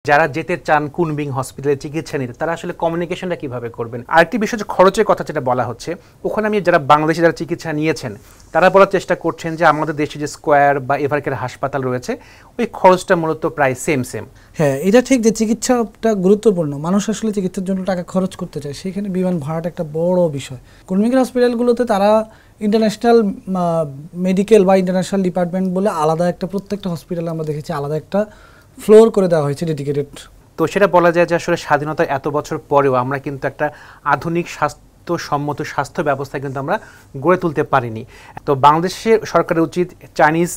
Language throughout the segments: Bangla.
যারা যেতে চান কুনমিং হসপিটালে চিকিৎসা নিতে তারা আসলে কমিউনিকেশনটা কিভাবে করবেন? আরেকটি বিষয় যে খরচের কথা যেটা বলা হচ্ছে, ওখানে আমি যারা বাংলাদেশে যারা চিকিৎসা নিয়েছেন তারা বলার চেষ্টা করছেন যে আমাদের দেশে যে স্কয়ার বা এভারকেয়ার হাসপাতাল রয়েছে ওই খরচটা মূলত প্রায় সেম। হ্যাঁ, এটা ঠিক যে চিকিৎসাটা গুরুত্বপূর্ণ। মানুষ আসলে চিকিৎসার জন্য টাকা খরচ করতে চায়, সেখানে বিমান ভাড়াটা একটা বড় বিষয়। কুনমিংয়ের হসপিটালগুলোতে তারা ইন্টারন্যাশনাল মেডিকেল বা ইন্টারন্যাশনাল ডিপার্টমেন্ট বলে আলাদা একটা, প্রত্যেকটা হসপিটালে আমরা দেখেছি আলাদা একটা ফ্লোর করে দেওয়া হয়েছে ডেডিকেটেড। তো সেটা বলা যায় যে আসলে স্বাধীনতা এত বছর পরেও আমরা কিন্তু একটা আধুনিক স্বাস্থ্যসম্মত স্বাস্থ্য ব্যবস্থা কিন্তু আমরা গড়ে তুলতে পারিনি। তো বাংলাদেশের সরকারের উচিত চাইনিজ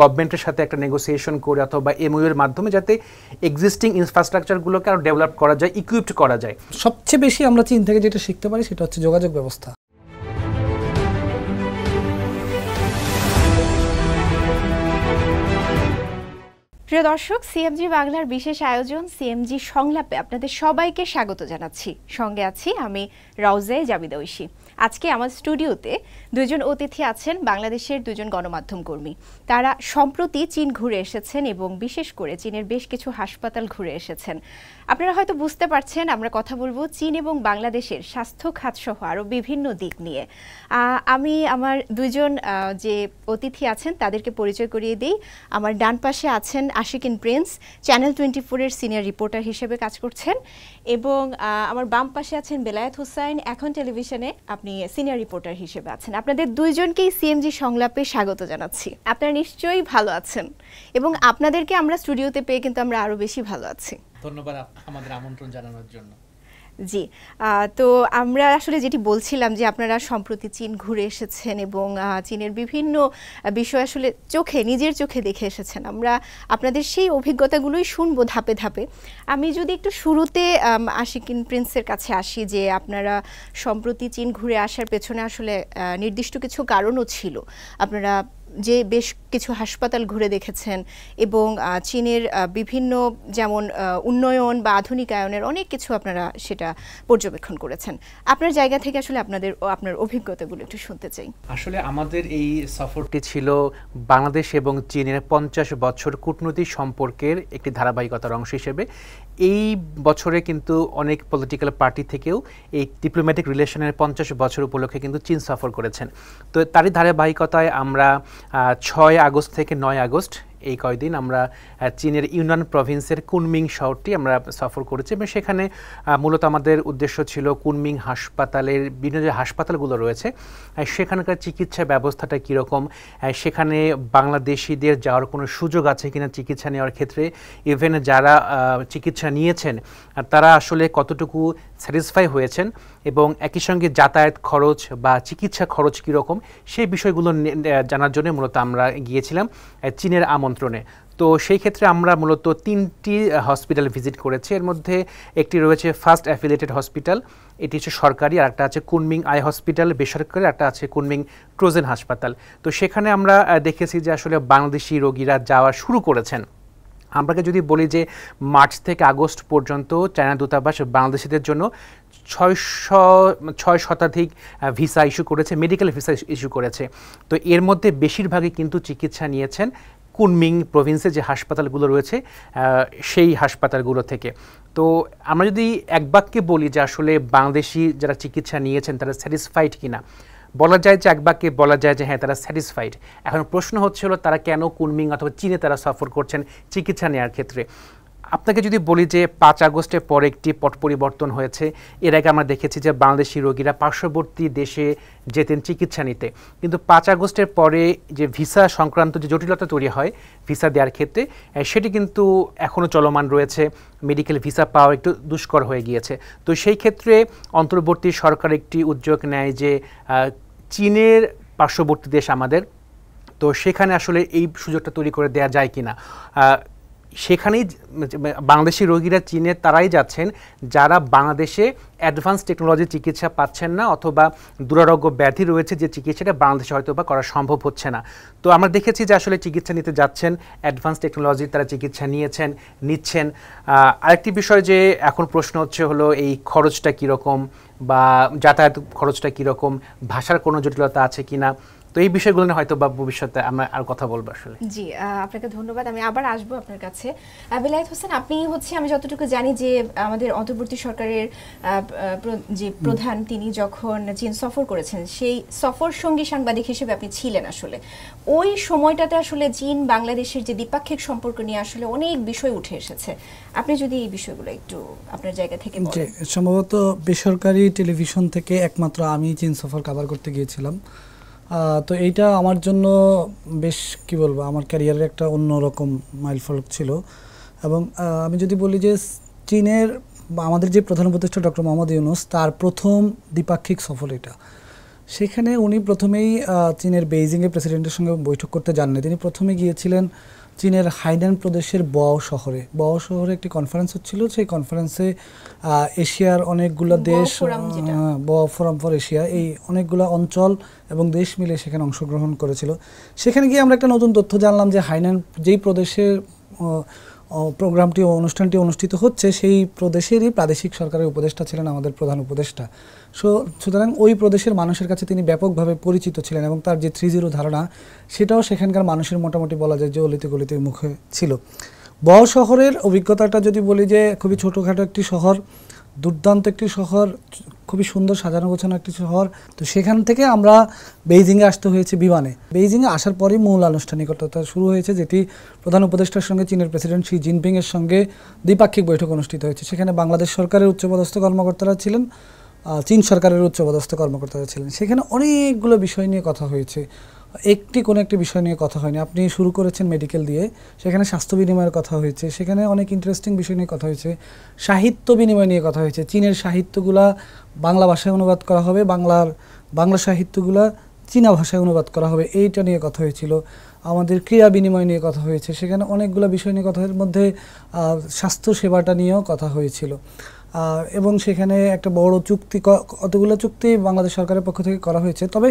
গভর্নমেন্টের সাথে একটা নেগোসিয়েশন করে অথবা এমওইউ এর মাধ্যমে যাতে এক্সিস্টিং ইনফ্রাস্ট্রাকচারগুলোকে আরও ডেভেলপ করা যায়, ইকুইপড করা যায়। সবচেয়ে বেশি আমরা চীন থেকে যেটা শিখতে পারি সেটা হচ্ছে যোগাযোগ ব্যবস্থা। প্রিয় দর্শক, সিএমজি বাংলার বিশেষ আয়োজন সিএমজি সংলাপে আপনাদের সবাইকে স্বাগত জানাচ্ছি। সঙ্গে আছি আমি রাউজায়ে জাবিদা ঐশী। আজকে আমার স্টুডিওতে দুজন অতিথি আছেন, বাংলাদেশের দুজন গণমাধ্যম কর্মী। তারা সম্প্রতি চীন ঘুরে এসেছেন এবং বিশেষ করে চীনের বেশ কিছু হাসপাতাল ঘুরে এসেছেন। আপনারা হয়তো বুঝতে পারছেন আমরা কথা বলবো চীন এবং বাংলাদেশের স্বাস্থ্য খাত সহ আরও বিভিন্ন দিক নিয়ে। আমি আমার দুইজন যে অতিথি আছেন তাদেরকে পরিচয় করিয়ে দিই। আমার ডান পাশে আছেন Ashikin Prince, channel 24-এর senior reporter হিসেবে কাজ করছেন, এবং আমার বাম পাশে আছেন বেলায়েত হোসাইন, এখন টেলিভিশনে আপনি সিনিয়র রিপোর্টার হিসেবে আছেন। আপনাদের দুইজনকেই সিএমজি সংলাপে স্বাগত জানাচ্ছি। আপনারা নিশ্চয়ই ভালো আছেন এবং আপনাদেরকে আমরা স্টুডিওতে পেয়ে কিন্তু আমরা আরও বেশি ভালো আছি। ধন্যবাদ আমাদের আমন্ত্রণ জানানোর জন্য। জি, তো আমরা আসলে যেটি বলছিলাম যে আপনারা সম্প্রতি চীন ঘুরে এসেছেন এবং চীনের বিভিন্ন বিষয় আসলে নিজের চোখে দেখে এসেছেন। আমরা আপনাদের সেই অভিজ্ঞতাগুলোই শুনবো ধাপে ধাপে। আমি যদি একটু শুরুতে আশিকিন প্রিন্সের কাছে আসি, যে আপনারা সম্প্রতি চীন ঘুরে আসার পেছনে আসলে নির্দিষ্ট কিছু কারণও ছিল। আপনারা যে বেশ কিছু হাসপাতাল ঘুরে দেখেছেন এবং চীনের বিভিন্ন যেমন উন্নয়ন বা আধুনিকায়নের অনেক কিছু আপনারা সেটা পর্যবেক্ষণ করেছেন। আপনার জায়গা থেকে আসলে আপনার অভিজ্ঞতাগুলো একটু শুনতে চাই। আসলে আমাদের এই সফরটি ছিল বাংলাদেশ এবং চীনের 50 বছর কূটনৈতিক সম্পর্কের একটি ধারাবাহিকতার অংশ হিসেবে। এই বছরে কিন্তু অনেক পলিটিক্যাল পার্টি থেকেও এই ডিপ্লোম্যাটিক রিলেশনের 50 বছর উপলক্ষে কিন্তু চীন সফর করেছেন। তো তারই ধারাবাহিকতায় আমরা 6 আগস্ট থেকে 9 আগস্ট এই কয়দিন আমরা চীনের ইউনান প্রভিন্সের কুনমিং শহরটি আমরা সফর করেছি এবং সেখানে মূলত আমাদের উদ্দেশ্য ছিল কুনমিং হাসপাতালের বিভিন্ন যে হাসপাতালগুলো রয়েছে সেখানকার চিকিৎসা ব্যবস্থাটা কীরকম, সেখানে বাংলাদেশিদের যাওয়ার কোনো সুযোগ আছে কিনা চিকিৎসা নেওয়ার ক্ষেত্রে, ইভেন যারা চিকিৎসা নিয়েছেন তারা আসলে কতটুকু স্যাটিসফাই হয়েছেন এবং একই সঙ্গে যাতায়াত খরচ বা চিকিৎসা খরচ কীরকম সেই বিষয়গুলো জানার জন্য মূলত আমরা গিয়েছিলাম চীনের আমন্ত্রণে। তো সেই ক্ষেত্রে আমরা মূলত 3টি হসপিটাল ভিজিট করেছি। এর মধ্যে একটি রয়েছে ফার্স্ট অ্যাফিলিয়েটেড হসপিটাল, এটি হচ্ছে সরকারি, আর একটা আছে কুনমিং আই হসপিটাল বেসরকারি, একটা আছে কুনমিং ট্রোজেন হাসপাতাল। তো সেখানে আমরা দেখেছি যে আসলে বাংলাদেশি রোগীরা যাওয়া শুরু করেছেন। আমরাকে যদি বলি যে মার্চ থেকে আগস্ট পর্যন্ত চায়না দূতাবাস বাংলাদেশিদের জন্য 6 শতাধিক ভিসা ইস্যু করেছে, মেডিকেল ভিসা ইস্যু করেছে। তো এর মধ্যে বেশিরভাগই কিন্তু চিকিৎসা নিয়েছেন কুনমিং প্রভিন্সে যে হাসপাতালগুলো রয়েছে সেই হাসপাতালগুলো থেকে। তো আমরা যদি এক বাক্যে বলি যে আসলে বাংলাদেশি যারা চিকিৎসা নিয়েছেন তারা স্যাটিসফাইড কিনা, বলা যায় যে এক বাক্যে বলা যায় যে হ্যাঁ তারা স্যাটিসফাইড। এখন প্রশ্ন হচ্ছে হলো তারা কেন কুনমিং অথবা চীনে তারা সফর করছেন চিকিৎসা নেওয়ার ক্ষেত্রে। আপনাকে যদি বলি যে 5 আগস্টের পরে একটি পট পরিবর্তন হয়েছে। এর আগে আমরা দেখেছি যে বাংলাদেশি রোগীরা পার্শ্ববর্তী দেশে যেতেন চিকিৎসা নিতে, কিন্তু 5 আগস্টের পরে যে ভিসা সংক্রান্ত যে জটিলতা তৈরি হয় ভিসা দেওয়ার ক্ষেত্রে সেটি কিন্তু এখনও চলমান রয়েছে, মেডিকেল ভিসা পাওয়া একটু দুষ্কর হয়ে গিয়েছে। তো সেই ক্ষেত্রে অন্তর্বর্তী সরকার একটি উদ্যোগ নেয় যে চীনের পার্শ্ববর্তী দেশ আমাদের, তো সেখানে আসলে এই সুযোগটা তৈরি করে দেওয়া যায় কিনা। সেখানেই বাংলাদেশি রোগীরা চীনে তারাই যাচ্ছেন যারা বাংলাদেশে অ্যাডভান্স টেকনোলজি চিকিৎসা পাচ্ছেন না অথবা দুরারোগ্য ব্যাধি রয়েছে যে চিকিৎসাটা বাংলাদেশে হয়তো বা করা সম্ভব হচ্ছে না। তো আমরা দেখেছি যে আসলে চিকিৎসা নিতে যাচ্ছেন, অ্যাডভান্স টেকনোলজির তারা চিকিৎসা নিচ্ছেন। আরেকটি বিষয় যে এখন প্রশ্ন হচ্ছে হলো এই খরচটা কীরকম বা যাতায়াত খরচটা কীরকম, ভাষার কোনো জটিলতা আছে কিনা। তো এই বিষয়গুলো নিয়ে হয়তো বা ভবিষ্যতে আমরা আর কথা বলবো আসলে। জি, আপনাকে ধন্যবাদ। আমি আবার আসবো আপনার কাছে। বেলায়েত হোসেন, আপনি আমি যতটুকু জানি যে আমাদের অন্তর্বর্তী সরকারের যে প্রধান, তিনি যখন চীন সফর করেছেন, সেই সফর সঙ্গী সাংবাদিক হিসেবে আপনি ছিলেন। আসলে ওই সময়টাতে আসলে চীন বাংলাদেশের যে দ্বিপাক্ষিক সম্পর্ক নিয়ে আসলে অনেক বিষয় উঠে এসেছে। আপনি যদি এই বিষয়গুলো একটু আপনার জায়গা থেকে বলেন। সম্ভবত বেসরকারি টেলিভিশন থেকে একমাত্র আমি চীন সফর কভার করতে গিয়েছিলাম। তো এইটা আমার জন্য বেশ কি বলবো, আমার ক্যারিয়ারের একটা অন্যরকম মাইলফলক ছিল। এবং আমি যদি বলি যে চীনের আমাদের যে প্রধান উপদেষ্টা ডক্টর মোহাম্মদ ইউনূস, তার প্রথম দ্বিপাক্ষিক সফর এটা। সেখানে উনি প্রথমেই চীনের বেইজিংয়ে প্রেসিডেন্টের সঙ্গে বৈঠক করতে যাননি। তিনি প্রথমে গিয়েছিলেন চীনের হাইনান প্রদেশের বও শহরে একটি কনফারেন্স হচ্ছিল। সেই কনফারেন্সে এশিয়ার অনেকগুলো দেশ, বও ফোরাম ফর এশিয়া, এই অনেকগুলো অঞ্চল এবং দেশ মিলে সেখানে অংশগ্রহণ করেছিল। সেখানে গিয়ে আমরা একটা নতুন তথ্য জানলাম যে হাইনান যেই প্রদেশে অনুষ্ঠানটি অনুষ্ঠিত হচ্ছে, সেই প্রদেশেরই প্রাদেশিক সরকারের উপদেষ্টা ছিলেন আমাদের প্রধান উপদেষ্টা। সুতরাং ওই প্রদেশের মানুষের কাছে তিনি ব্যাপকভাবে পরিচিত ছিলেন এবং তার যে 3-0 ধারণা, সেটাও সেখানকার মানুষের মোটামুটি বলা যায় যে অলিতে গলিতে মুখে ছিল। বও শহরের অভিজ্ঞতাটা যদি বলি যে খুবই ছোটোখাটো একটি শহর, দুর্দান্ত একটি শহর, খুবই সুন্দর সাজানো গোছানো একটি শহর। তো সেখান থেকে আমরা বেইজিংয়ে আসতে হয়েছে বিমানে। বেইজিংয়ে আসার পরই মূল আনুষ্ঠানিকতা শুরু হয়েছে, যেটি প্রধান উপদেষ্টার সঙ্গে চীনের প্রেসিডেন্ট শি জিনপিংয়ের সঙ্গে দ্বিপাক্ষিক বৈঠক অনুষ্ঠিত হয়েছে। সেখানে বাংলাদেশ সরকারের উচ্চপদস্থ কর্মকর্তারা ছিলেন, চীন সরকারের উচ্চপদস্থ কর্মকর্তারা ছিলেন। সেখানে অনেকগুলো বিষয় নিয়ে কথা হয়েছে, কোনো একটি বিষয় নিয়ে কথা হয়নি। আপনি শুরু করেছেন মেডিকেল দিয়ে, সেখানে স্বাস্থ্য বিনিময়ের কথা হয়েছে, সেখানে অনেক ইন্টারেস্টিং বিষয় নিয়ে কথা হয়েছে, সাহিত্য বিনিময় নিয়ে কথা হয়েছে। চীনের সাহিত্যগুলা বাংলা ভাষায় অনুবাদ করা হবে, বাংলা সাহিত্যগুলা চীনা ভাষায় অনুবাদ করা হবে, এইটা নিয়ে কথা হয়েছিল। আমাদের ক্রীড়া বিনিময় নিয়ে কথা হয়েছে, সেখানে অনেকগুলো বিষয় নিয়ে কথা, এর মধ্যে স্বাস্থ্য সেবাটা নিয়েও কথা হয়েছিল। এবং সেখানে একটা বড় চুক্তি, কতগুলো চুক্তি বাংলাদেশ সরকারের পক্ষ থেকে করা হয়েছে। তবে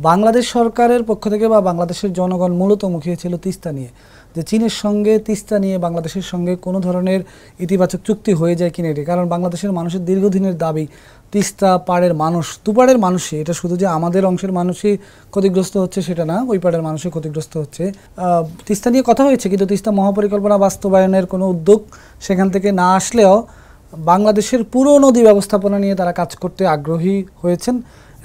বাংলাদেশ সরকারের পক্ষ থেকে বা বাংলাদেশের জনগণ মূলত মুখিয়েছিল তিস্তা নিয়ে, যে চীনের সঙ্গে তিস্তা নিয়ে বাংলাদেশের সঙ্গে কোনো ধরনের ইতিবাচক চুক্তি হয়ে যায় কিনা এটি। কারণ বাংলাদেশের মানুষের দীর্ঘদিনের দাবি তিস্তা পাড়ের মানুষ, দুপাড়ের মানুষই, এটা শুধু যে আমাদের অংশের মানুষই ক্ষতিগ্রস্ত হচ্ছে সেটা না, ওই পাড়ের মানুষই ক্ষতিগ্রস্ত হচ্ছে। তিস্তা নিয়ে কথা হয়েছে, কিন্তু তিস্তা মহাপরিকল্পনা বাস্তবায়নের কোনো উদ্যোগ সেখান থেকে না আসলেও বাংলাদেশের পুরো নদী ব্যবস্থাপনা নিয়ে তারা কাজ করতে আগ্রহী হয়েছেন।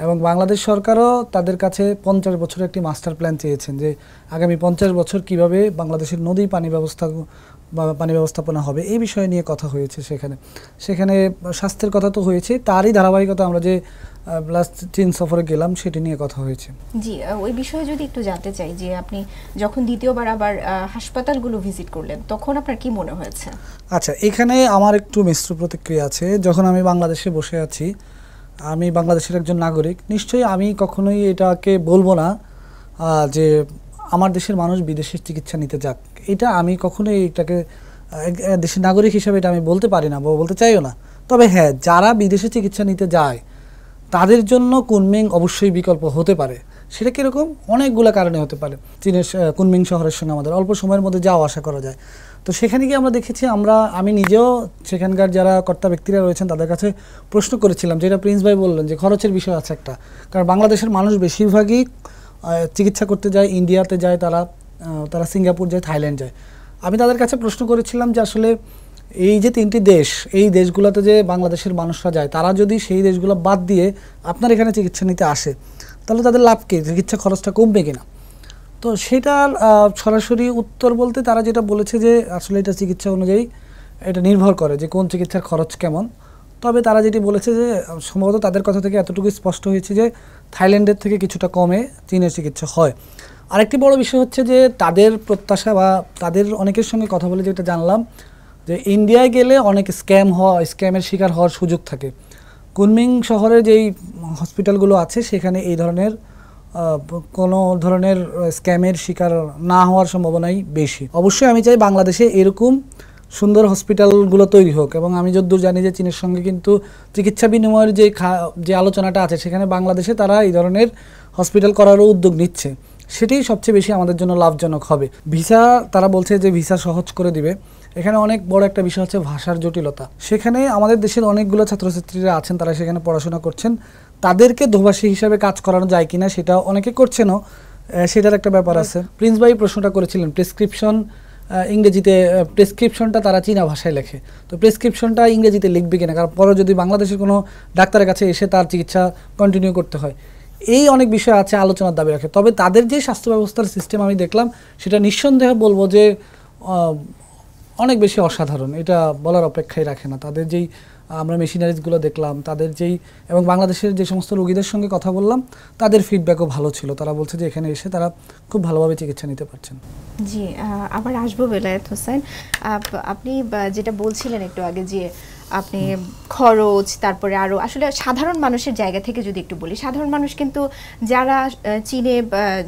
এবং বাংলাদেশ সরকারও তাদের কাছে 50 বছরের একটি মাস্টার প্ল্যান চেয়েছেন, যে আগামী 50 বছর কিভাবে বাংলাদেশের নদী পানি ব্যবস্থাপনা হবে, এই বিষয় নিয়ে কথা হয়েছে। সেখানে স্বাস্থ্যের কথা তো হয়েছে, তারই ধারাবাহিকতা আমরা যে লাস্ট চীন সফরে গেলাম সেটি নিয়ে কথা হয়েছে। জি, ওই বিষয়ে যদি একটু জানতে চাই যে আপনি যখন দ্বিতীয়বার আবার হাসপাতালগুলো ভিজিট করলেন, তখন আপনার কি মনে হয়েছে? আচ্ছা, এখানে আমার একটু মিশ্র প্রতিক্রিয়া আছে। যখন আমি বাংলাদেশে বসে আছি, আমি বাংলাদেশের একজন নাগরিক, নিশ্চয়ই আমি কখনোই এটাকে বলবো না যে আমার দেশের মানুষ বিদেশে চিকিৎসা নিতে যাক। এটা আমি কখনোই এটাকে দেশের নাগরিক হিসেবে এটা আমি বলতে পারি না বা বলতে চাইও না। তবে হ্যাঁ, যারা বিদেশে চিকিৎসা নিতে যায় তাদের জন্য কুনমিং অবশ্যই বিকল্প হতে পারে। সেটা কীরকম? অনেকগুলো কারণে হতে পারে। চীনের কুনমিং শহরের সঙ্গে আমাদের অল্প সময়ের মধ্যে যাওয়া আসা করা যায়। তো সেখানে গিয়ে আমরা দেখেছি, আমি নিজেও সেখানকার যারা কর্তা ব্যক্তিরা রয়েছেন তাদের কাছে প্রশ্ন করেছিলাম, যেটা প্রিন্স ভাই বললেন যে খরচের বিষয় আছে একটা। কারণ বাংলাদেশের মানুষ বেশিরভাগই চিকিৎসা করতে যায়, ইন্ডিয়াতে যায়, তারা সিঙ্গাপুর যায়, থাইল্যান্ড যায়। আমি তাদের কাছে প্রশ্ন করেছিলাম যে আসলে এই যে 3টি দেশ, এই দেশগুলোতে যে বাংলাদেশের মানুষরা যায়, তারা যদি সেই দেশগুলো বাদ দিয়ে আপনার এখানে চিকিৎসা নিতে আসে, তাহলে তাদের লাভ কি? চিকিৎসা খরচটা কমবে কিনা? তো সেটার সরাসরি উত্তর বলতে তারা যেটা বলেছে যে আসলে এটা চিকিৎসা অনুযায়ী এটা নির্ভর করে যে কোন চিকিৎসার খরচ কেমন। তবে তারা যেটি বলেছে যে সম্ভবত তাদের কথা থেকে এতটুকু স্পষ্ট হয়েছে যে থাইল্যান্ডের থেকে কিছুটা কমে চীনের চিকিৎসা হয়। আরেকটি বড় বিষয় হচ্ছে যে তাদের প্রত্যাশা বা তাদের অনেকের সঙ্গে কথা বলে যেটা জানলাম যে ইন্ডিয়ায় গেলে অনেক স্ক্যামের শিকার হওয়ার সুযোগ থাকে। কুনমিং শহরে যেই হসপিটালগুলো আছে সেখানে এই ধরনের কোনো ধরনের স্ক্যামের শিকার না হওয়ার সম্ভাবনাই বেশি। অবশ্যই আমি চাই বাংলাদেশে এরকম সুন্দর হসপিটালগুলো তৈরি হোক। এবং আমি যতদূর জানি যে চীনের সঙ্গে কিন্তু চিকিৎসা বিনিময়ের যে আলোচনাটা আছে, সেখানে বাংলাদেশে তারা এই ধরনের হসপিটাল করারও উদ্যোগ নিচ্ছে। সেটাই সবচেয়ে বেশি আমাদের জন্য লাভজনক হবে। ভিসা, তারা বলছে যে ভিসা সহজ করে দিবে এখানে অনেক বড় একটা বিষয় হচ্ছে ভাষার জটিলতা। সেখানে আমাদের দেশের অনেকগুলো ছাত্রছাত্রীরা আছেন, তারা সেখানে পড়াশোনা করছেন, তাদেরকে দোভাষী হিসাবে কাজ করানো যায় কিনা সেটা অনেকে করছেনও, সেটার একটা ব্যাপার আছে। প্রিন্স ভাই প্রশ্নটা করেছিলেন প্রেসক্রিপশন ইংরেজিতে, প্রেসক্রিপশনটা তারা চীনা ভাষায় লেখে, তো প্রেসক্রিপশনটা ইংরেজিতে লিখবে কিনা, কারণ পরে যদি বাংলাদেশের কোনো ডাক্তারের কাছে এসে তার চিকিৎসা কন্টিনিউ করতে হয়, এই অনেক বিষয় আছে, আলোচনার দাবি রাখে। তবে তাদের যে স্বাস্থ্য ব্যবস্থার সিস্টেম আমি দেখলাম, সেটা নিঃসন্দেহে বলবো যে অনেক বেশি অসাধারণ, এটা বলার অপেক্ষাই রাখে না। তাদের যেই আমরা মেশিনারিজগুলো দেখলাম, তাদের যেই, এবং বাংলাদেশের যে সমস্ত রোগীদের সঙ্গে কথা বললাম, তাদের ফিডব্যাকও ভালো ছিল। তারা বলছে যে এখানে এসে তারা খুব ভালোভাবে চিকিৎসা নিতে পারছেন। জি, আবার আসবো বেলায়েত হোসেন। আপনি যেটা বলছিলেন একটু আগে যে আপনি খরচ, তারপরে আরও আসলে সাধারণ মানুষের জায়গা থেকে যদি একটু বলি, সাধারণ মানুষ কিন্তু যারা চীনে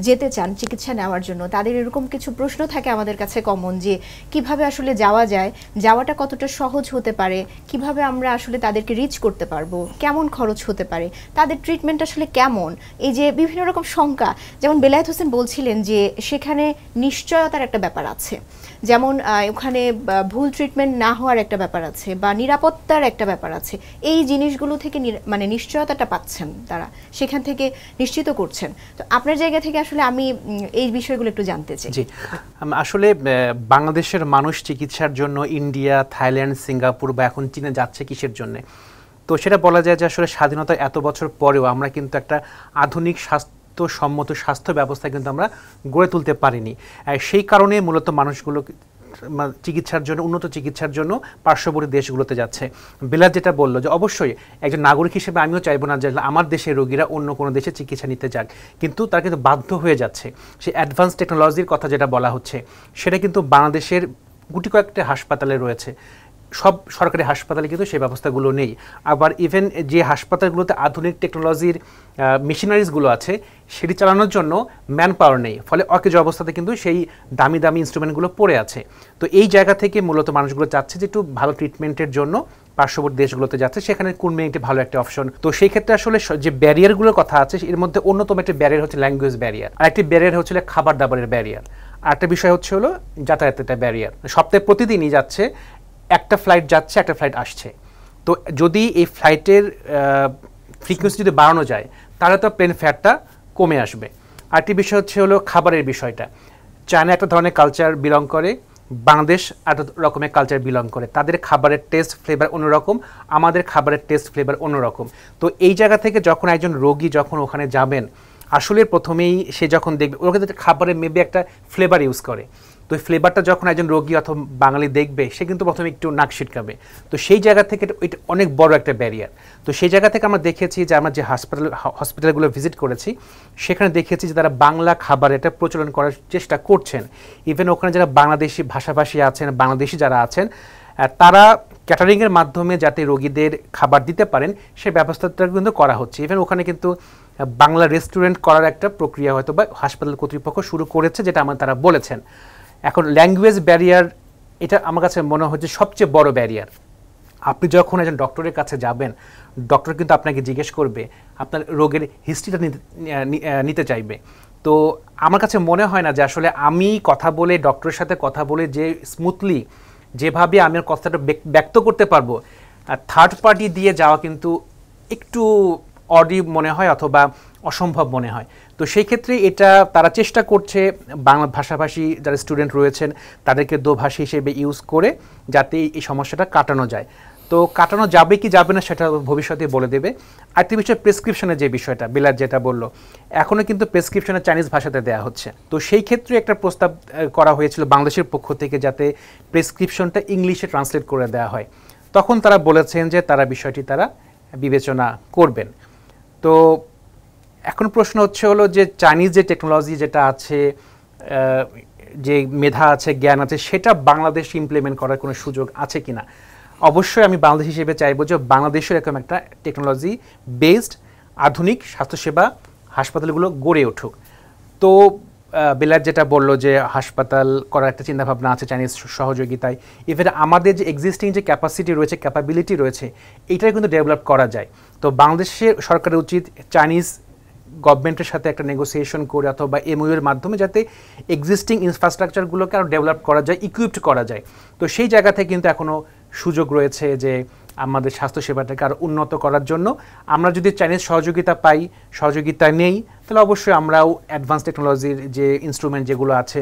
যেতে চান চিকিৎসা নেওয়ার জন্য, তাদের এরকম কিছু প্রশ্ন থাকে আমাদের কাছে কমন, যে কিভাবে আসলে যাওয়া যায়, যাওয়াটা কতটা সহজ হতে পারে, কিভাবে আমরা আসলে তাদেরকে রিচ করতে পারবো, কেমন খরচ হতে পারে, তাদের ট্রিটমেন্ট আসলে কেমন, এই যে বিভিন্ন রকম শঙ্কা। যেমন বেলায়েত হোসেন বলছিলেন যে সেখানে নিশ্চয়তার একটা ব্যাপার আছে, যেমন ওখানে ভুল ট্রিটমেন্ট না হওয়ার একটা ব্যাপার আছে, বা নিরাপত্তার একটা ব্যাপার আছে। এই জিনিসগুলো থেকে মানে নিশ্চয়তাটা পাচ্ছেন তারা, সেখান থেকে নিশ্চিত করছেন। তো আপনার জায়গা থেকে আসলে আমি এই বিষয়গুলো একটু জানতে চাই। জি, আসলে বাংলাদেশের মানুষ চিকিৎসার জন্য ইন্ডিয়া, থাইল্যান্ড, সিঙ্গাপুর বা এখন চীনে যাচ্ছে কিসের জন্য? তো সেটা বলা যায় যে আসলে স্বাধীনতা এত বছর পরেও আমরা কিন্তু একটা আধুনিক স্বাস্থ্যসম্মত স্বাস্থ্য ব্যবস্থা কিন্তু আমরা গড়ে তুলতে পারিনি। সেই কারণে মূলত মানুষগুলো চিকিৎসার জন্য, উন্নত চিকিৎসার জন্য পার্শ্ববর্তী দেশগুলোতে যাচ্ছে। বিলাত যেটা বললো যে অবশ্যই একজন নাগরিক হিসেবে আমিও চাইবো না যে আমার দেশের রোগীরা অন্য কোনো দেশে চিকিৎসা নিতে যাক, কিন্তু তারা কিন্তু বাধ্য হয়ে যাচ্ছে। সেই অ্যাডভান্স টেকনোলজির কথা যেটা বলা হচ্ছে, সেটা কিন্তু বাংলাদেশের গুটি কয়েকটা হাসপাতালে রয়েছে। সব সরকারি হাসপাতালে কিন্তু সেই ব্যবস্থাগুলো নেই। আবার ইভেন যে হাসপাতালগুলোতে আধুনিক টেকনোলজির মেশিনারিজগুলো আছে, সেটি চালানোর জন্য ম্যান পাওয়ার নেই, ফলে অকেজ অবস্থাতে কিন্তু সেই দামি দামি ইনস্ট্রুমেন্টগুলো পড়ে আছে। তো এই জায়গা থেকে মূলত মানুষগুলো চাচ্ছে যে একটু ভালো ট্রিটমেন্টের জন্য পার্শ্ববর্তী দেশগুলোতে যাচ্ছে, সেখানে কুনমিং একটি ভালো একটা অপশন। তো সেই ক্ষেত্রে আসলে যে ব্যারিয়ারগুলোর কথা আছে, এর মধ্যে অন্যতম একটা ব্যারিয়ার হচ্ছে ল্যাঙ্গুয়েজ ব্যারিয়ার, আর একটি ব্যারিয়ার হচ্ছে খাবার দাবারের ব্যারিয়ার, আর একটা বিষয় হচ্ছে হলো যাতায়াতের একটা ব্যারিয়ার। সপ্তাহে প্রতিদিনই যাচ্ছে, একটা ফ্লাইট যাচ্ছে, একটা ফ্লাইট আসছে। তো যদি এই ফ্লাইটের ফ্রিকোয়েন্সি যদি বাড়ানো যায়, তাহলে তো প্লেন ফেয়ারটা কমে আসবে। আরেকটি বিষয় হচ্ছে হলো খাবারের বিষয়টা। চায়না একটা ধরনের কালচার বিলং করে, বাংলাদেশ একটা রকমের কালচার বিলং করে। তাদের খাবারের টেস্ট ফ্লেভার অন্যরকম, আমাদের খাবারের টেস্ট ফ্লেভার অন্যরকম। তো এই জায়গা থেকে যখন একজন রোগী যখন ওখানে যাবেন, আসলে প্রথমেই সে যখন দেখবে, ওরা কিন্তু খাবারের মেবি একটা ফ্লেভার ইউজ করে, তো এই ফ্লেভারটা যখন একজন রোগী অথবা বাঙালি দেখবে, সে কিন্তু প্রথমে একটু নাক সিটকাবে। তো সেই জায়গা থেকে এটা অনেক বড় একটা ব্যারিয়ার। তো সেই জায়গা থেকে আমরা দেখেছি যে আমরা যে হসপিটালগুলো ভিজিট করেছি, সেখানে দেখেছি যে তারা বাংলা খাবার এটা প্রচলন করার চেষ্টা করছেন। ইভেন ওখানে যারা বাংলাদেশি ভাষাভাষী আছেন, বাংলাদেশি যারা আছেন, তারা ক্যাটারিংয়ের মাধ্যমে যাতে রোগীদের খাবার দিতে পারেন, সেই ব্যবস্থাটা কিন্তু করা হচ্ছে। ইভেন ওখানে কিন্তু বাংলা রেস্টুরেন্ট করার একটা প্রক্রিয়া হয়তো বা হাসপাতাল কর্তৃপক্ষ শুরু করেছে, যেটা আমার তারা বলেছেন। এখন ল্যাঙ্গুয়েজ ব্যারিয়ার, এটা আমার কাছে মনে হচ্ছে সবচেয়ে বড় ব্যারিয়ার। আপনি যখন একজন ডক্টরের কাছে যাবেন, ডক্টর কিন্তু আপনাকে জিজ্ঞেস করবে, আপনার রোগের হিস্ট্রিটা নিতে চাইবে। তো আমার কাছে মনে হয় না যে আসলে আমি কথা বলে, ডক্টরের সাথে কথা বলে যে স্মুথলি যেভাবে আমি কথাটা ব্যক্ত করতে পারবো, থার্ড পার্টি দিয়ে যাওয়া কিন্তু একটু অডি মনে হয় অথবা অসম্ভব মনে হয়। তো সেই ক্ষেত্রে এটা তারা চেষ্টা করছে বাংলা ভাষাভাষী যারা স্টুডেন্ট রয়েছেন তাদেরকে দোভাষী হিসেবে ইউজ করে যাতে এই সমস্যাটা কাটানো যায়। তো কাটানো যাবে কি যাবে না সেটা ভবিষ্যতে বলে দেবে। আরেকটি বিষয় প্রেসক্রিপশনের যে বিষয়টা বিলাত যেটা বললো, এখনও কিন্তু প্রেসক্রিপশনে চাইনিজ ভাষাতে দেওয়া হচ্ছে। তো সেই ক্ষেত্রে একটা প্রস্তাব করা হয়েছিল বাংলাদেশের পক্ষ থেকে, যাতে প্রেসক্রিপশনটা ইংলিশে ট্রান্সলেট করে দেওয়া হয়। তখন তারা বলেছেন যে তারা বিষয়টি তারা বিবেচনা করবেন। তো এখন প্রশ্ন হচ্ছে হলো যে চাইনিজ যে টেকনোলজি যেটা আছে, যে মেধা আছে, জ্ঞান আছে, সেটা বাংলাদেশে ইমপ্লিমেন্ট করার কোনো সুযোগ আছে কিনা। অবশ্যই আমি বাংলাদেশ হিসেবে চাইবো যে বাংলাদেশের এরকম একটা টেকনোলজি বেসড আধুনিক স্বাস্থ্যসেবা হাসপাতালগুলো গড়ে উঠুক। তো বিলাত যেটা বললো যে হাসপাতাল করার একটা চিন্তাভাবনা আছে চাইনিজ সহযোগিতায়। ইভেন আমাদের যে এক্সিস্টিং যে ক্যাপাসিটি রয়েছে, ক্যাপাবিলিটি রয়েছে, এইটাই কিন্তু ডেভেলপ করা যায়। তো বাংলাদেশের সরকারের উচিত চাইনিজ গভর্নমেন্টের সাথে একটা নেগোসিয়েশন করে অথবা এমওইউ এর মাধ্যমে যাতে এক্সিস্টিং ইনফ্রাস্ট্রাকচারগুলোকে আরও ডেভেলপ করা যায়, ইকুইপড করা যায়। তো সেই জায়গা থেকে কিন্তু এখনও সুযোগ রয়েছে যে আমাদের স্বাস্থ্যসেবাটাকে আরও উন্নত করার জন্য। আমরা যদি চাইনিজ সহযোগিতা পাই, সহযোগিতা নেই, তাহলে অবশ্যই আমরাও অ্যাডভান্স টেকনোলজির যে ইনস্ট্রুমেন্ট যেগুলো আছে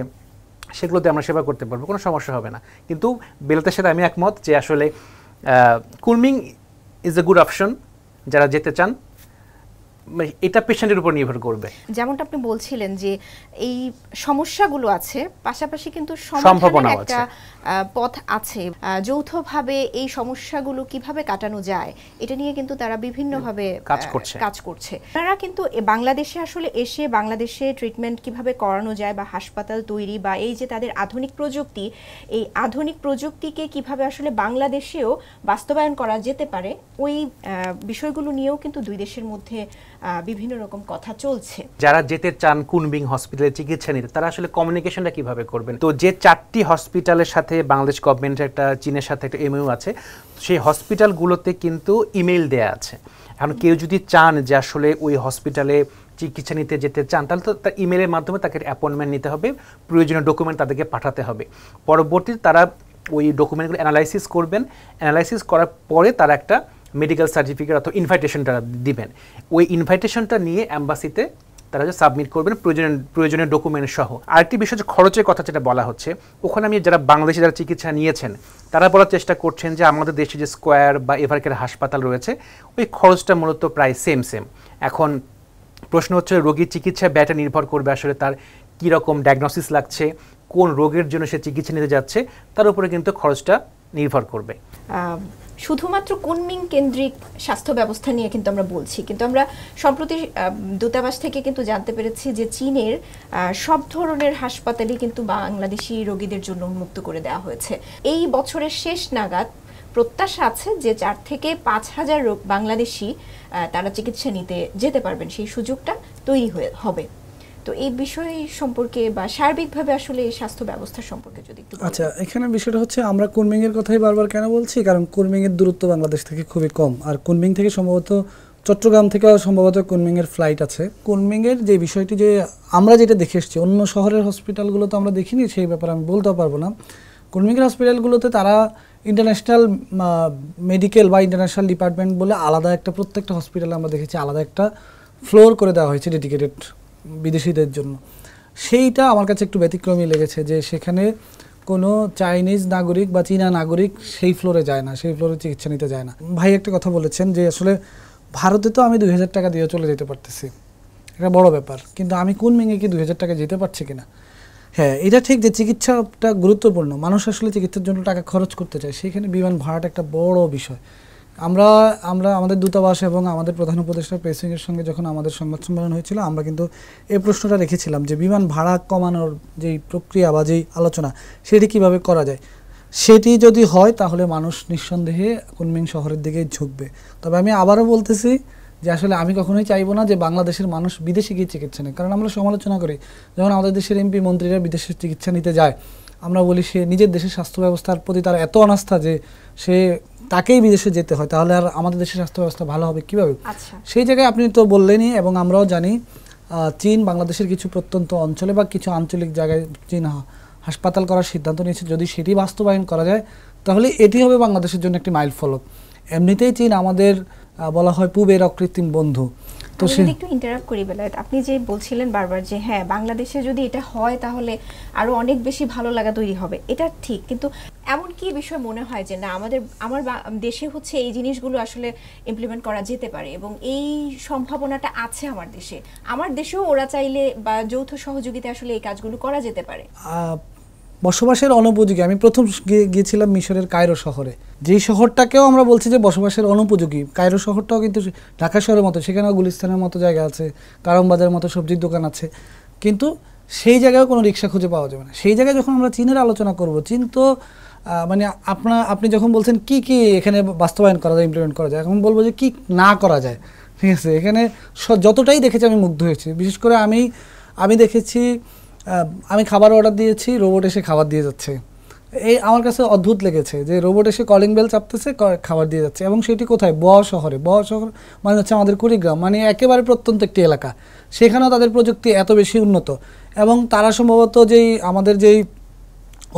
সেগুলোতে আমরা সেবা করতে পারবো, কোনো সমস্যা হবে না। কিন্তু বেলাতের সাথে আমি একমত যে আসলে Kunming is a good option যারা যেতে চান। এটা পেশেন্টের উপর নির্ভর করবে। যেমনটা আপনি বলছিলেন যে এই সমস্যাগুলো আছে, পাশাপাশি কিন্তু সম্ভাবনা একটা পথ আছে। যৌথভাবে এই সমস্যাগুলো কিভাবে কাটানো যায় এটা নিয়ে কিন্তু তারা বিভিন্নভাবে কাজ করছে। তারা কিন্তু বাংলাদেশে আসলে এসে বাংলাদেশে ট্রিটমেন্ট কিভাবে করানো যায় বা হাসপাতাল তৈরি বা এই যে তাদের আধুনিক প্রযুক্তি, এই আধুনিক প্রযুক্তিকে কিভাবে আসলে বাংলাদেশেও বাস্তবায়ন করা যেতে পারে, ওই বিষয়গুলো নিয়েও কিন্তু দুই দেশের মধ্যে বিভিন্ন রকম কথা চলছে। যারা যেতে চান কুনমিং হসপিটালে চিকিৎসা নিতে, তারা আসলে কমিউনিকেশনটা কিভাবে করবেন? তো যে 4টি হসপিটালের সাথে বাংলাদেশ গভর্নমেন্টের একটা চীনের সাথে একটা এমওইউ আছে, সেই হসপিটালগুলোতে কিন্তু ইমেইল দেয়া আছে। এখন কেউ যদি চান যে আসলে ওই হসপিটালে চিকিৎসা নিতে যেতে চান, তাহলে তো তার ইমেলের মাধ্যমে তাকে অ্যাপয়েন্টমেন্ট নিতে হবে, প্রয়োজনীয় ডকুমেন্ট তাদেরকে পাঠাতে হবে। পরবর্তীতে তারা ওই ডকুমেন্টগুলো অ্যানালাইসিস করবেন, অ্যানালাইসিস করার পরে তারা একটা মেডিকেল সার্টিফিকেট অথবা ইনভাইটেশনটা দিবেন। ওই ইনভাইটেশনটা নিয়ে অ্যাম্বাসিতে তারা সাবমিট করবেন প্রয়োজনীয় ডকুমেন্ট সহ। আরেকটি বিষয় যে খরচের কথা যেটা বলা হচ্ছে, ওখানে আমি যারা বাংলাদেশে যারা চিকিৎসা নিয়েছেন তারা বলার চেষ্টা করছেন যে আমাদের দেশে যে স্কোয়ার বা এভারকের হাসপাতাল রয়েছে ওই খরচটা মূলত প্রায় সেম। এখন প্রশ্ন হচ্ছে রোগীর চিকিৎসা ব্যয়টা নির্ভর করবে আসলে তার কীরকম ডায়াগনোসিস লাগছে, কোন রোগের জন্য সে চিকিৎসা নিতে যাচ্ছে, তার উপরে কিন্তু খরচটা নির্ভর করবে। শুধুমাত্র কুনমিং কেন্দ্রিক স্বাস্থ্য ব্যবস্থা নিয়ে কিন্তু আমরা বলছি, কিন্তু আমরা সম্প্রতি দূতাবাস থেকে কিন্তু জানতে পেরেছি যে চীনের সব ধরনের হাসপাতালই কিন্তু বাংলাদেশি রোগীদের জন্য উন্মুক্ত করে দেওয়া হয়েছে। এই বছরের শেষ নাগাদ প্রত্যাশা আছে যে 4 থেকে 5,000 বাংলাদেশি তারা চিকিৎসা নিতে যেতে পারবেন, সেই সুযোগটা তৈরি হবে। তো এই বিষয় সম্পর্কে বা সার্বিকভাবে আসলে এই স্বাস্থ্য ব্যবস্থা সম্পর্কে যদি একটু। আচ্ছা, এখানে বিষয়টা হচ্ছে আমরা কুনমিং এর কথাই বারবার কেন বলছি, কারণ কুনমিং এর দূরত্ব বাংলাদেশ থেকে খুবই কম, আর কুনমিং থেকে সম্ভবত চট্টগ্রাম থেকে সম্ভবত কুনমিং এর ফ্লাইট আছে। কুনমিং এর যে বিষয়টি যে আমরা যেটা দেখে এসেছি, অন্য শহরের হসপিটালগুলো তো আমরা দেখিনি, সেই ব্যাপারে আমি বলতেও পারবো না। কুনমিং এর হসপিটালগুলোতে তারা ইন্টারন্যাশনাল মেডিকেল বা ইন্টারন্যাশনাল ডিপার্টমেন্ট বলে আলাদা একটা, প্রত্যেকটা হসপিটালে আমরা দেখেছি আলাদা একটা ফ্লোর করে দেওয়া হয়েছে ডেডিকেটেড বিদেশিদের জন্য। সেইটা আমার কাছে একটু ব্যতিক্রমী লেগেছে যে সেখানে কোনো চাইনিজ নাগরিক বা চীনা নাগরিক সেই ফ্লোরে যায় না, সেই ফ্লোরে চিকিৎসা নিতে যায় না। ভাই একটা কথা বলেছেন যে আসলে ভারতে তো আমি 2,000 টাকা দিয়ে চলে যেতে পারতেছি, এটা বড় ব্যাপার, কিন্তু আমি কুনমিংয়ে কি 2,000 টাকা যেতে পারছি কিনা? হ্যাঁ, এটা ঠিক যে চিকিৎসাটা গুরুত্বপূর্ণ, মানুষ আসলে চিকিৎসার জন্য টাকা খরচ করতে চায়, সেখানে বিমান ভাড়াটা একটা বড় বিষয়। আমরা আমাদের দূতাবাস এবং আমাদের প্রধান উপদেষ্টা প্রেসিংয়ের সঙ্গে যখন আমাদের সংবাদ সম্মেলন হয়েছিল, আমরা কিন্তু এই প্রশ্নটা রেখেছিলাম যে বিমান ভাড়া কমানোর যেই প্রক্রিয়া বা যেই আলোচনা সেটি কিভাবে করা যায়। সেটি যদি হয় তাহলে মানুষ নিঃসন্দেহে কুনমিং শহরের দিকে ঝুঁকবে। তবে আমি আবারও বলতেছি যে আসলে আমি কখনোই চাইবো না যে বাংলাদেশের মানুষ বিদেশে গিয়ে চিকিৎসা নেয়, কারণ আমরা সমালোচনা করি যখন আমাদের দেশের এমপি মন্ত্রীরা বিদেশে চিকিৎসা নিতে যায়, আমরা বলি সে নিজের দেশের স্বাস্থ্য ব্যবস্থার প্রতি তার এত অনাস্থা যে সে তাকেই বিদেশে যেতে হয়, তাহলে আর আমাদের দেশের স্বাস্থ্য ব্যবস্থা ভালো হবে কীভাবে? সেই জায়গায় আপনি তো বললেনই, এবং আমরাও জানি চীন বাংলাদেশের কিছু প্রত্যন্ত অঞ্চলে বা কিছু আঞ্চলিক জায়গায় চীন হাসপাতাল করার সিদ্ধান্ত নিয়েছে। যদি সেটি বাস্তবায়ন করা যায় তাহলে এটি হবে বাংলাদেশের জন্য একটি মাইল ফলক। এমনিতেই চীন আমাদের বলা হয় পূবের অকৃত্রিম বন্ধু। তো একটু ইন্টারাপ্ট করি বেলায়েত, আপনি যে বলছিলেন বারবার যে হ্যাঁ বাংলাদেশে যদি এটা হয় তাহলে আরো অনেক বেশি ভালো লাগা তৈরি হবে, এটা ঠিক, কিন্তু এমন কি বিষয় মনে হয় যে না আমার দেশে হচ্ছে এই জিনিসগুলো আসলে ইমপ্লিমেন্ট করা যেতে পারে এবং এই সম্ভাবনাটা আছে আমার দেশেও ওরা চাইলে বা যৌথ সহযোগিতা আসলে এই কাজগুলো করা যেতে পারে? বসবাসের অনুপযোগী। আমি প্রথম গিয়েছিলাম মিশরের কায়রো শহরে, যেই শহরটাকেও আমরা বলছি যে বসবাসের অনুপযোগী। কায়রো শহরটাও কিন্তু ঢাকা শহরের মতো, সেখানেও গুলিস্তানের মতো জায়গা আছে, কারম বাজারের মতো সবজির দোকান আছে, কিন্তু সেই জায়গায় কোনো রিক্সা খুঁজে পাওয়া যাবে না। সেই জায়গায় যখন আমরা চীনের আলোচনা করব, চীন তো মানে আপনি যখন বলছেন কি কি এখানে বাস্তবায়ন করা যায়, ইমপ্লিমেন্ট করা যায়, এখন বলবো যে কি না করা যায়। ঠিক আছে, এখানে যতটাই দেখেছি আমি মুগ্ধ হয়েছি। বিশেষ করে আমি দেখেছি, আমি খাবার অর্ডার দিয়েছি, রোবট এসে খাবার দিয়ে যাচ্ছে। এই আমার কাছে অদ্ভুত লেগেছে যে রোবট এসে কলিং বেল চাপতেছে, খাবার দিয়ে যাচ্ছে, এবং সেটি কোথায়? শহরে। শহর মানে হচ্ছে আমাদের কুড়িগ্রাম, মানে একেবারে প্রত্যন্ত একটি এলাকা, সেখানেও তাদের প্রযুক্তি এত বেশি উন্নত, এবং তারা সম্ভবত আমাদের যেই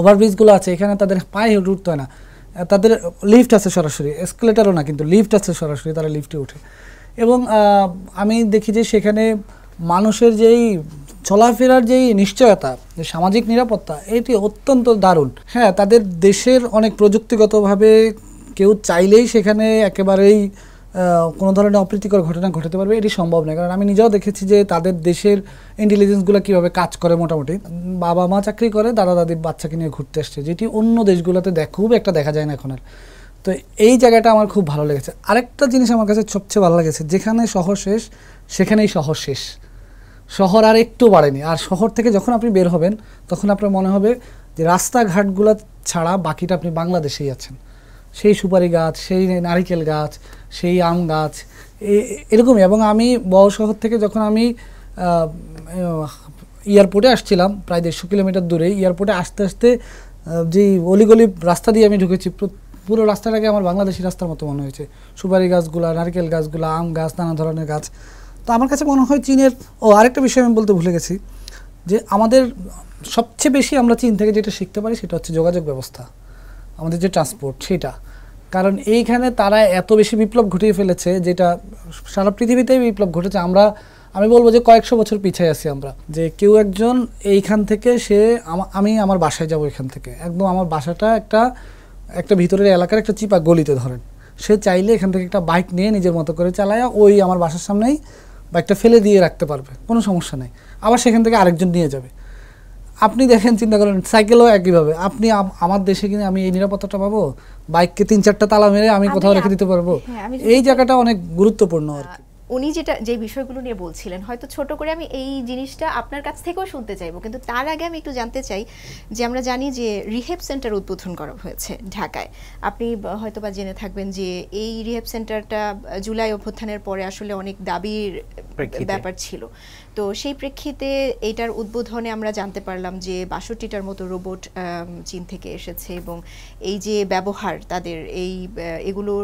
ওভারব্রিজগুলো আছে এখানে তাদের পায়ে উঠতে হয় না, তাদের লিফট আছে সরাসরি, এসকেলেটারও না কিন্তু লিফট আছে সরাসরি, তারা লিফটে ওঠে। এবং আমি দেখি যে সেখানে মানুষের যেই চলাফেরার যেই নিশ্চয়তা, যে সামাজিক নিরাপত্তা, এটি অত্যন্ত দারুণ। হ্যাঁ, তাদের দেশের অনেক প্রযুক্তিগতভাবে কেউ চাইলেই সেখানে একেবারেই কোনো ধরনের অপ্রীতিকর ঘটনা ঘটাতে পারবে, এটি সম্ভব নয়। কারণ আমি নিজেও দেখেছি যে তাদের দেশের ইন্টেলিজেন্সগুলো কীভাবে কাজ করে। মোটামুটি বাবা মা চাকরি করে, দাদা দাদির বাচ্চাকে নিয়ে ঘুরতে আসছে, যেটি অন্য দেশগুলোতে খুব একটা দেখা যায় না এখন আর। তো এই জায়গাটা আমার খুব ভালো লেগেছে। আরেকটা জিনিস আমার কাছে সবচেয়ে ভালো লেগেছে, যেখানে শহর শেষ সেখানেই শহর শেষ, শহর আর একটু বাড়েনি। আর শহর থেকে যখন আপনি বের হবেন তখন আপনার মনে হবে যে রাস্তাঘাটগুলো ছাড়া বাকিটা আপনি বাংলাদেশেই আছেন। সেই সুপারি গাছ, সেই নারিকেল গাছ, সেই আম গাছ, এরকমই। এবং আমি শহর থেকে যখন আমি এয়ারপোর্টে আসছিলাম, প্রায় 150 কিলোমিটার দূরে, এয়ারপোর্টে আসতে আসতে যে অলিগলি রাস্তা দিয়ে আমি ঢুকেছি, পুরো রাস্তাটাকে আমার বাংলাদেশি রাস্তার মতো মনে হয়েছে। সুপারি গাছগুলা, নারকেল গাছগুলা, আম গাছ, নানা ধরনের গাছ। তো আমার কাছে মনে হয় চীনের আরেকটা বিষয় আমি বলতে ভুলে গেছি, যে আমাদের সবচেয়ে বেশি আমরা চীন থেকে যেটা শিখতে পারি সেটা হচ্ছে যোগাযোগ ব্যবস্থা, আমাদের যে ট্রান্সপোর্ট সেটা। কারণ এইখানে তারা এত বেশি বিপ্লব ঘটিয়ে ফেলেছে, যেটা সারা পৃথিবীতেই বিপ্লব ঘটেছে। আমি বলবো যে কয়েকশো বছর পিছিয়ে আছি আমরা। যে কেউ একজন এইখান থেকে আমি আমার বাসায় যাব, এখান থেকে একদম আমার বাসাটা একটা ভিতরের এলাকার একটা চিপা গলিতে ধরেন, সে চাইলে এখান থেকে একটা বাইক নিয়ে নিজের মতো করে চালায়া আমার বাসার সামনেই বাইকটা ফেলে দিয়ে রাখতে পারবে, কোনো সমস্যা নেই। আবার সেখান থেকে আরেকজন নিয়ে যাবে। আপনি দেখেন, চিন্তা করেন, সাইকেলও একইভাবে। আপনি আমার দেশে কিনে আমি এই নিরাপত্তাটা পাবো? বাইককে 3-4টা তালা মেরে আমি কোথাও রেখে দিতে পারবো? এই জায়গাটা অনেক গুরুত্বপূর্ণ আর কি। উনি যে বিষয়গুলো নিয়ে বলছিলেন, হয়তো ছোট করে আমি এই জিনিসটা আপনার কাছ থেকেও শুনতে চাইবো, কিন্তু তার আগে আমি একটু জানতে চাই যে আমরা জানি যে রিহেব সেন্টার উদ্বোধন করা হয়েছে ঢাকায়। আপনি হয়তো বা জেনে থাকবেন যে এই রিহেব সেন্টারটা জুলাই অভ্যুত্থানের পরে আসলে অনেক দাবির ব্যাপার ছিল। তো সেই প্রেক্ষিতে এইটার উদ্বোধনে আমরা জানতে পারলাম যে 62টার মতো রোবট চীন থেকে এসেছে, এবং এই যে ব্যবহার তাদের এগুলো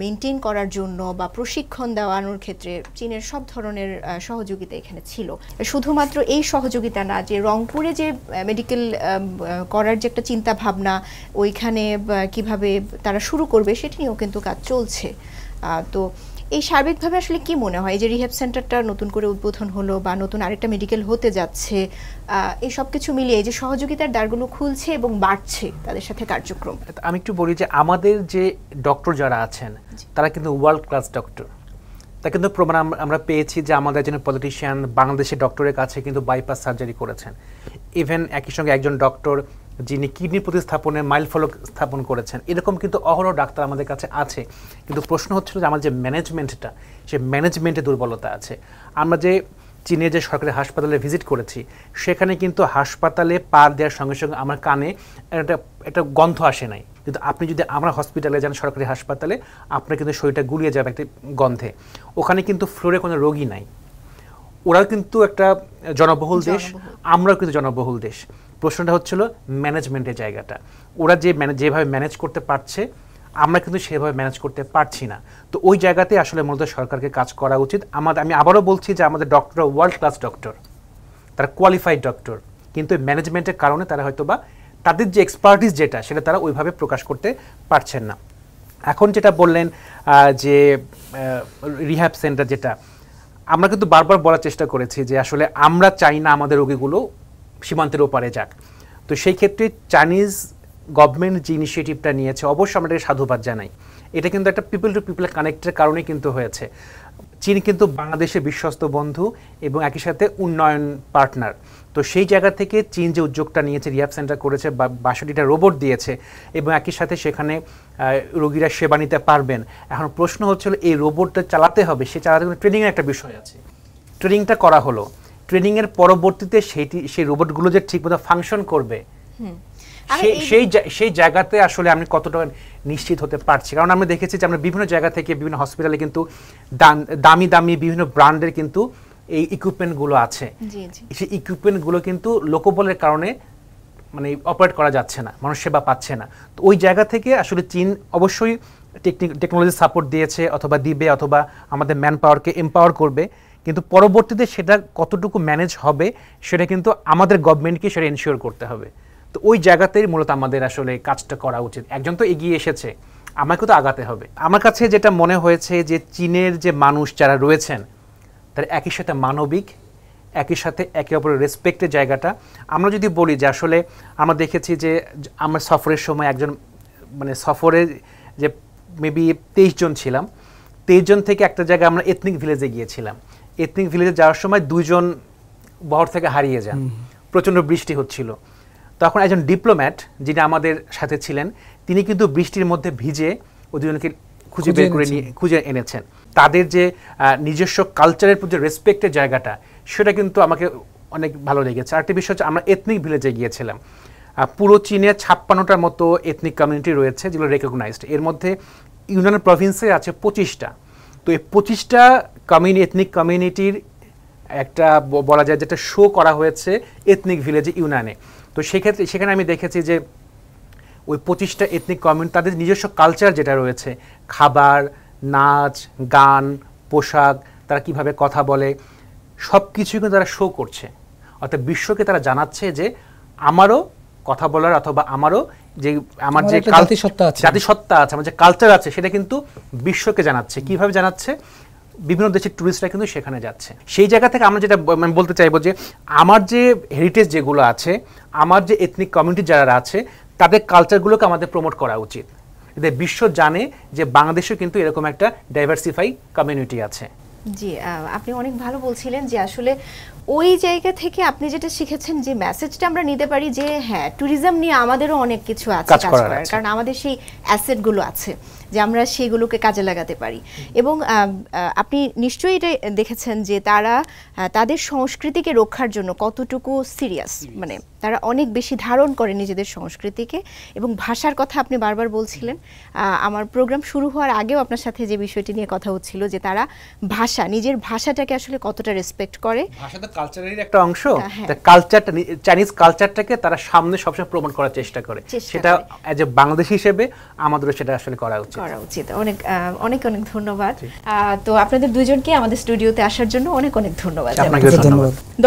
মেনটেন করার জন্য বা প্রশিক্ষণ দেওয়ানোর ক্ষেত্রে চীনের সব ধরনের সহযোগিতা এখানে ছিল। শুধুমাত্র এই সহযোগিতা না, যে রংপুরে যে মেডিকেল করার যে একটা চিন্তা ভাবনা, ওইখানে কিভাবে তারা শুরু করবে সেটি নিয়েও কিন্তু কাজ চলছে। তো এই সার্বিকভাবে আসলে কি মনে হয়, যে রিহেব সেন্টারটা নতুন করে উদ্বোধন হলো বা নতুন আরেকটা মেডিকেল হতে যাচ্ছে, এই সব কিছু মিলিয়ে যে সহযোগিতার দ্বারগুলো খুলছে এবং বাড়ছে তাদের সাথে কার্যক্রম? আমি একটু বলি যে আমাদের যে ডক্টর যারা আছেন তারা কিন্তু ওয়ার্ল্ড ক্লাস ডক্টর। তা কিন্তু প্রমাণ আমরা পেয়েছি যে আমাদের একজন পলিটিশিয়ান বাংলাদেশের ডক্টরের কাছে কিন্তু বাইপাস সার্জারি করেছেন। ইভেন একই সঙ্গে একজন ডক্টর যিনি কিডনি প্রতিস্থাপনের মাইলফলক স্থাপন করেছেন। এরকম কিন্তু অহরহ ডাক্তার আমাদের কাছে আছে। কিন্তু প্রশ্ন হচ্ছিল যে আমার যে ম্যানেজমেন্টটা, সে ম্যানেজমেন্টে দুর্বলতা আছে। আমরা যে চীনের যে সরকারি হাসপাতালে ভিজিট করেছি, সেখানে কিন্তু হাসপাতালে পা দেওয়ার সঙ্গে সঙ্গে আমার কানে একটা গন্ধ আসে নাই। কিন্তু আপনি যদি আমরা হসপিটালে যান, সরকারি হাসপাতালে, আপনার কিন্তু শরীরটা গুলিয়ে যাবে একটা গন্ধে। ওখানে কিন্তু ফ্লোরে কোনো রোগী নাই। ওরাও কিন্তু একটা জনবহুল দেশ, আমরাও কিন্তু জনবহুল দেশ। প্রশ্নটা হচ্ছিল ম্যানেজমেন্টের জায়গাটা। ওরা যেভাবে ম্যানেজ করতে পারছে, আমরা কিন্তু সেভাবে ম্যানেজ করতে পারছি না। তো ওই জায়গাতে আসলে মূলত সরকারকে কাজ করা উচিত। আমি আবারও বলছি যে আমাদের ডক্টর ওয়ার্ল্ড ক্লাস ডক্টর, তারা কোয়ালিফাইড ডক্টর, কিন্তু ম্যানেজমেন্টের কারণে তারা হয়তো বা তাদের যে এক্সপার্টিস যেটা, সেটা তারা ওইভাবে প্রকাশ করতে পারছেন না। এখন যেটা বললেন যে রিহ্যাব সেন্টার, যেটা আমরা কিন্তু বারবার বলার চেষ্টা করেছি যে আসলে আমরা চাই না আমাদের রোগীগুলো সীমান্তের ওপারে যাক। তো সেই ক্ষেত্রে চাইনিজ গভর্নমেন্ট যে ইনিশিয়েটিভটা নিয়েছে, অবশ্যই আমরা এটাকে সাধুবাদ জানাই। এটা কিন্তু একটা পিপল টু পিপল কানেক্টের কারণে কিন্তু হয়েছে। চীন কিন্তু বাংলাদেশের বিশ্বস্ত বন্ধু এবং একই সাথে উন্নয়ন পার্টনার। তো সেই জায়গা থেকে চীন যে উদ্যোগটা নিয়েছে, রিহ্যাব সেন্টার করেছে, 62টা রোবট দিয়েছে, এবং একই সাথে সেখানে রোগীরা সেবা নিতে পারবেন। এখন প্রশ্ন হচ্ছিল এই রোবটটা চালাতে হবে, সে চালাতে ট্রেনিংয়ের একটা বিষয় আছে। ট্রেনিংটা করা হলো, ট্রেনিংয়ের পরবর্তীতে সেই রোবটগুলো যে ঠিকমতো ফাংশন করবে, সেই জায়গাতে আসলে আমি কতটা নিশ্চিত হতে পারছি। কারণ আমরা দেখেছি যে আমরা বিভিন্ন জায়গা থেকে, বিভিন্ন হসপিটালে কিন্তু দামি দামি বিভিন্ন ব্র্যান্ডের কিন্তু এই ইকুইপমেন্টগুলো আছে। সেই ইকুইপমেন্টগুলো কিন্তু লোকবলের কারণে মানে অপারেট করা যাচ্ছে না, মানুষ সেবা পাচ্ছে না। তো ওই জায়গা থেকে আসলে চীন অবশ্যই টেকনোলজি সাপোর্ট দিয়েছে অথবা দিবে, অথবা আমাদের ম্যান পাওয়ারকে এম্পাওয়ার করবে, কিন্তু পরবর্তীতে সেটা কতটুকু ম্যানেজ হবে সেটা কিন্তু আমাদের গভর্নমেন্টকে সেটা এনশিওর করতে হবে। তো ওই জায়গাতেই মূলত আমাদের আসলে কাজটা করা উচিত। একজন তো এগিয়ে এসেছে, আমাকে তো আগাতে হবে। আমার কাছে যেটা মনে হয়েছে যে চীনের যে মানুষ যারা রয়েছেন তারা একই সাথে মানবিক, একই সাথে একে অপরের রেসপেক্টের জায়গাটা। আমরা যদি বলি যে আসলে আমরা দেখেছি যে আমরা সফরের সময় একজন মানে সফরে যে মেবি 23 জন ছিলাম, 23 জন থেকে একটা জায়গায় আমরা এথনিক ভিলেজে গিয়েছিলাম। এথনিক ভিলেজে যাওয়ার সময় 2 জন বহর থেকে হারিয়ে যান, প্রচণ্ড বৃষ্টি হচ্ছিল। তখন একজন ডিপ্লোম্যাট যিনি আমাদের সাথে ছিলেন তিনি কিন্তু বৃষ্টির মধ্যে ভিজে ওই দুজনকে খুঁজে বের করে নিয়ে খুঁজে এনেছেন। তাদের যে নিজস্ব কালচারের প্রতি রেসপেক্টের জায়গাটা সেটা কিন্তু আমাকে অনেক ভালো লেগেছে। আরেকটি বিষয় হচ্ছে আমরা এথনিক ভিলেজে গিয়েছিলাম। পুরো চীনে 56টার মতো এথনিক কমিউনিটি রয়েছে যেগুলো রেকগনাইজড। এর মধ্যে ইউনান প্রভিন্সে আছে 25টা। তো এই 25টা এথনিক কমিউনিটির একটা বলা যায় যেটা শো করা হয়েছে এথনিক ভিলেজে ইউনানে। তো সেক্ষেত্রে সেখানে আমি দেখেছি যে ওই 25টা এথনিক কমিউনিটি তাদের নিজস্ব কালচার যেটা রয়েছে, খাবার, নাচ, গান, পোশাক, তারা কিভাবে কথা বলে, সব কিছুই কিন্তু তারা শো করছে। অর্থাৎ বিশ্বকে তারা জানাচ্ছে যে আমারও কথা বলার অথবা আমারও যে আমার যে জাতিসত্তা আছে, আমার যে কালচার আছে সেটা কিন্তু বিশ্বকে জানাচ্ছে। কিভাবে জানাচ্ছে? বিভিন্ন দেশের ট্যুরিস্টরা কিন্তু সেখানে যাচ্ছে। সেই জায়গা থেকে আমরা যেটা বলতে চাইবো যে আমার যে হেরিটেজ যেগুলো আছে, আমার যে এথনিক কমিউনিটি যারা আছে তাদের কালচারগুলোকে আমাদের প্রমোট করা উচিত, এতে বিশ্ব জানে যে বাংলাদেশেও কিন্তু এরকম একটা ডাইভার্সিফাই কমিউনিটি আছে। জি, আপনি অনেক ভালো বলছিলেন যে আসলে ওই জায়গা থেকে আপনি যেটা শিখেছেন যে মেসেজটা আমরা নিতে পারি যে হ্যাঁ, ট্যুরিজম নিয়ে আমাদেরও অনেক কিছু আছে কাজ করার, কারণ আমাদের সেই অ্যাসেটগুলো আছে যে আমরা সেগুলোকে কাজে লাগাতে পারি। এবং আপনি নিশ্চয়ই এটা দেখেছেন যে তারা তাদের সংস্কৃতিকে রক্ষার জন্য কতটুকু সিরিয়াস, মানে তারা অনেক বেশি ধারণ করে নিজেদের সংস্কৃতিকে। এবং ভাষার কথা আপনি বারবার বলছিলেন, আমার প্রোগ্রাম শুরু হওয়ার আগেও আপনার সাথে যে বিষয়টি নিয়ে কথা হচ্ছিল যে তারা ভাষা, নিজের ভাষাটাকে আসলে কতটা রেসপেক্ট করে। ভাষা তো কালচারের একটা অংশ, কালচারটা চাইনিজ কালচারটাকে তারা সামনে সবসময় প্রমোট করার চেষ্টা করে। সেটা এজ এ বাংলাদেশি হিসেবে আমাদেরও সেটা আসলে করা উচিত। অনেক অনেক অনেক ধন্যবাদ। তো আপনাদের দুজনকে আমাদের স্টুডিওতে আসার জন্য অনেক অনেক ধন্যবাদ।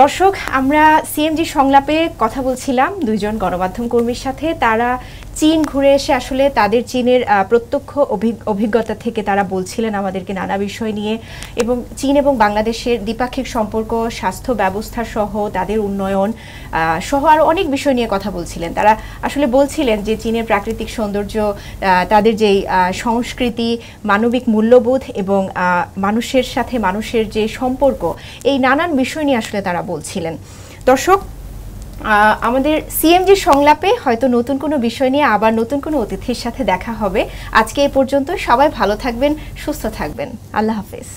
দর্শক, আমরা সিএমজি সংলাপে কথা বলছিলাম 2 জন গণমাধ্যম কর্মীর সাথে। তারা চীন ঘুরে এসে আসলে তাদের চীনের প্রত্যক্ষ অভিজ্ঞতা থেকে তারা বলছিলেন আমাদেরকে নানা বিষয় নিয়ে, এবং চীন এবং বাংলাদেশের দ্বিপাক্ষিক সম্পর্ক, স্বাস্থ্য ব্যবস্থা সহ তাদের উন্নয়ন সহ আরও অনেক বিষয় নিয়ে কথা বলছিলেন। তারা আসলে বলছিলেন যে চীনের প্রাকৃতিক সৌন্দর্য, তাদের যেই সংস্কৃতি, মানবিক মূল্যবোধ এবং মানুষের সাথে মানুষের যে সম্পর্ক, এই নানান বিষয় নিয়ে আসলে তারা বলছিলেন। দর্শক, আমাদের সিএমজি সংলাপে হয়তো নতুন কোনো বিষয় নিয়ে আবার নতুন কোনো অতিথির সাথে দেখা হবে। আজকে এ পর্যন্ত, সবাই ভালো থাকবেন, সুস্থ থাকবেন। আল্লাহ হাফেজ।